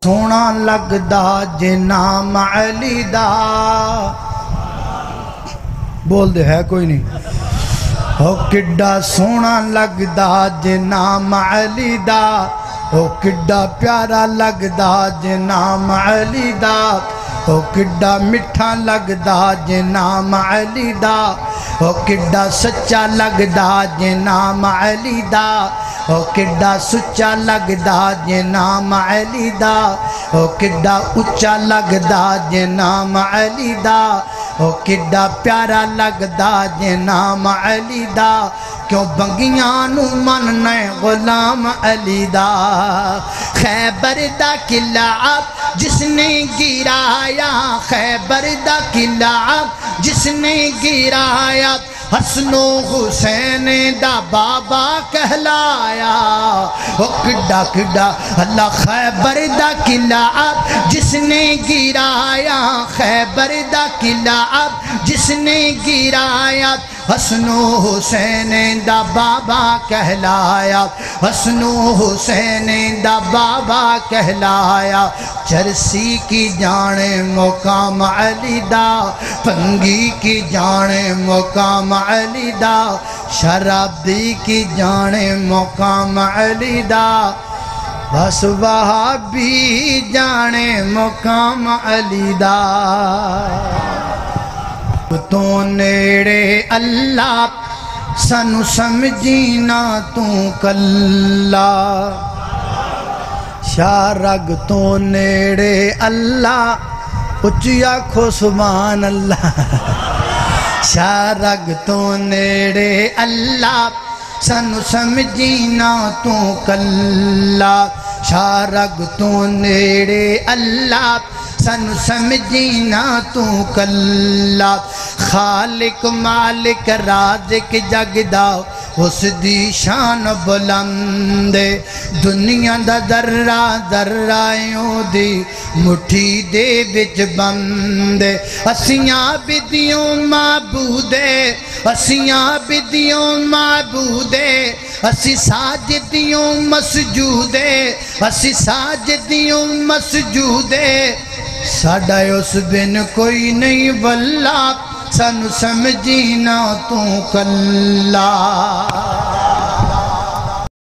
سونا لگدا جے نام علی دا بول دے ہے کوئی نہیں او کڈا سونا لگدا جے نام علی دا او کڈا پیارا لگدا جے نام علی دا او کڈا مٹھا لگدا جے نام علی دا او کڈا سچا لگدا جے نام علی دا او کڈا سچا لگدا جے نام علی دا او کڈا اچا لگدا جے نام علی دا او کڈا پیارا لگدا جے نام علی دا کیوں بنگیاں نو مننے غلام علی دا خیبر دا قلعہ جس نے گرایا خیبر دا قلعہ جس نے گرایا حسن و حسین دا بابا کہلایا او کڈا کڈا اللہ خیبر دا قلعہ جس نے گرایا خیبر دا قلعہ جس نے گرایا حسن و حسین دا بابا کہلایا حسن و حسین دا بابا کہلایا چرسی کی جانے مقام علی دا پنگی کی جانے مقام علی دا شرابی کی جانے مقام علی دا بس وہابی جانے مقام علی دا تو نیڑے اللہ سانو سمجھینا تو کلا شارگ تو نیڑے اللہ اچھی آنکھو سبحان اللہ شارگ تو نیڑے اللہ سانو سمجھینا تو کلا شارگ تو نیڑے اللہ سانو سمجھینا تو کلا خالق مالک رازق جگدا اس دی شان بلند دنیا دا ذرہ ذرائیوں دی مٹھی دے وچ بند اسیاں بدیوں معبودے اسیاں بدیوں معبودے اسی ساجدیوں مسجودے اسی ساجدیوں مسجودے ساڑھا اس بن کوئی نہیں واللہ سانو سمجھینا تو کلا